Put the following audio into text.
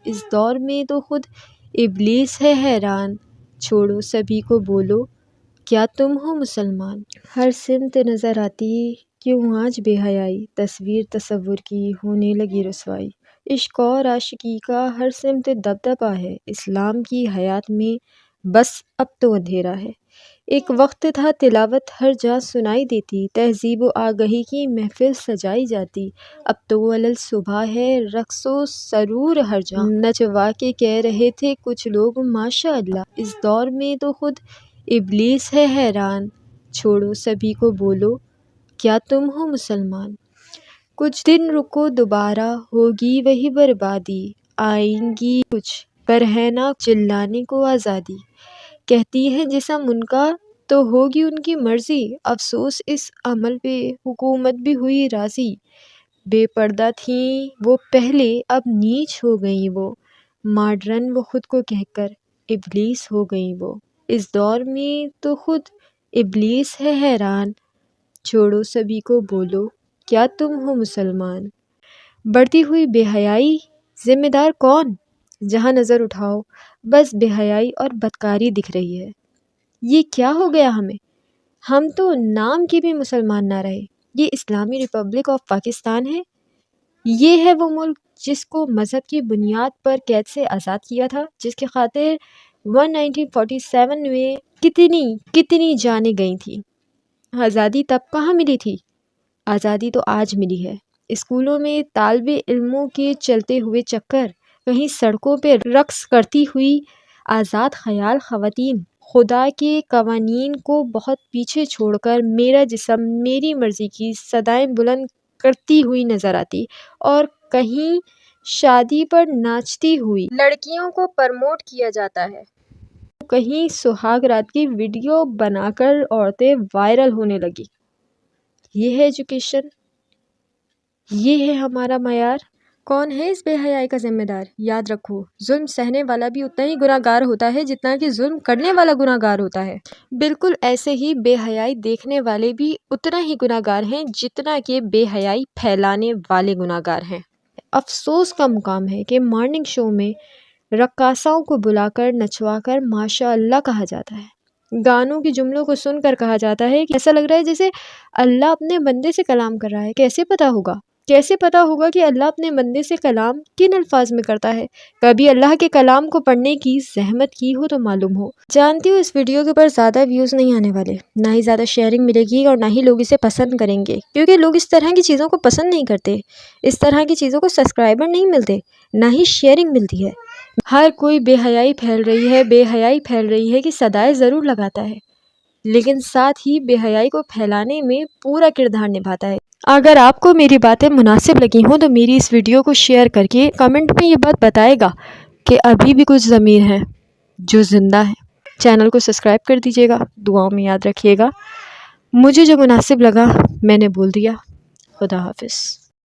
اس دور میں تو خود ابلیس ہے حیران، چھوڑو سبھی کو بولو کیا تم ہو مسلمان۔ ہر سمت نظر آتی کیوں آج بے حیائی، تصویر تصور کی ہونے لگی رسوائی۔ عشق اور عاشقی کا ہر سمت دبدبا ہے، اسلام کی حیات میں بس اب تو اندھیرا ہے۔ ایک وقت تھا تلاوت ہر جہاں سنائی دیتی، تہذیب و آگہی کی محفل سجائی جاتی، اب تو علل صبح ہے رقص و سرور ہر جہاں، نچوا کے کہہ رہے تھے کچھ لوگ ماشاء اللہ۔ اس دور میں تو خود ابلیس ہے حیران، چھوڑو سبھی کو بولو کیا تم ہو مسلمان۔ کچھ دن رکو دوبارہ ہوگی وہی بربادی، آئیں گی کچھ پر ہے نہ چلانے کو آزادی، کہتی ہے جسم ان کا تو ہوگی ان کی مرضی، افسوس اس عمل پہ حکومت بھی ہوئی راضی، بے پردہ تھیں وہ پہلے اب نیچ ہو گئیں وہ، ماڈرن وہ خود کو کہہ کر ابلیس ہو گئیں وہ۔ اس دور میں تو خود ابلیس ہے حیران، چھوڑو سبھی کو بولو کیا تم ہو مسلمان۔ بڑھتی ہوئی بے حیائی ذمہ دار کون؟ جہاں نظر اٹھاؤ بس بے حیائی اور بدکاری دکھ رہی ہے۔ یہ کیا ہو گیا ہمیں؟ ہم تو نام کے بھی مسلمان نہ رہے۔ یہ اسلامی ریپبلک آف پاکستان ہے؟ یہ ہے وہ ملک جس کو مذہب کی بنیاد پر قید سے آزاد کیا تھا، جس کی خاطر 1947 میں کتنی جانیں گئی تھیں۔ آزادی تب کہاں ملی تھی؟ آزادی تو آج ملی ہے۔ اسکولوں میں طالب علموں کے چلتے ہوئے چکر، کہیں سڑکوں پہ رقص کرتی ہوئی آزاد خیال خواتین، خدا کے قوانین کو بہت پیچھے چھوڑ کر میرا جسم میری مرضی کی صدائیں بلند کرتی ہوئی نظر آتی، اور کہیں شادی پر ناچتی ہوئی لڑکیوں کو پروموٹ کیا جاتا ہے، کہیں سہاگ رات کی ویڈیو بنا کر عورتیں وائرل ہونے لگی۔ یہ ہے ایجوکیشن، یہ ہے ہمارا معیار۔ کون ہے اس بے حیائی کا ذمہ دار؟ یاد رکھو ظلم سہنے والا بھی اتنا ہی گناہ گار ہوتا ہے جتنا کہ ظلم کرنے والا گناہ گار ہوتا ہے۔ بالکل ایسے ہی بے حیائی دیکھنے والے بھی اتنا ہی گناہ گار ہیں جتنا کہ بے حیائی پھیلانے والے گناہ گار ہیں۔ افسوس کا مقام ہے کہ مارننگ شو میں رقاصاؤں کو بلا کر نچوا کر ماشاء اللہ کہا جاتا ہے، گانوں کے جملوں کو سن کر کہا جاتا ہے کہ ایسا لگ رہا ہے جیسے اللہ اپنے بندے سے کلام کر رہا ہے۔ کیسے پتا ہوگا کہ اللہ اپنے بندے سے کلام کن الفاظ میں کرتا ہے؟ کبھی اللہ کے کلام کو پڑھنے کی زحمت کی ہو تو معلوم ہو۔ جانتی ہوں اس ویڈیو کے اوپر زیادہ ویوز نہیں آنے والے، نہ ہی زیادہ شیئرنگ ملے گی، اور نہ ہی لوگ اسے پسند کریں گے، کیونکہ لوگ اس طرح کی چیزوں کو پسند نہیں کرتے، اس طرح کی چیزوں کو سبسکرائبر نہیں ملتے، نہ ہی شیئرنگ ملتی ہے۔ ہر کوئی بے حیائی پھیل رہی ہے کہ صدائیں ضرور لگاتا ہے، لیکن ساتھ ہی بے حیائی کو پھیلانے میں پورا کردار نبھاتا ہے۔ اگر آپ کو میری باتیں مناسب لگی ہوں تو میری اس ویڈیو کو شیئر کر کے کمنٹ میں یہ بات بتائے گا کہ ابھی بھی کچھ ضمیر ہے جو زندہ ہے۔ چینل کو سبسکرائب کر دیجیے گا، دعاؤں میں یاد رکھیے گا۔ مجھے جو مناسب لگا میں نے بول دیا۔ خدا حافظ۔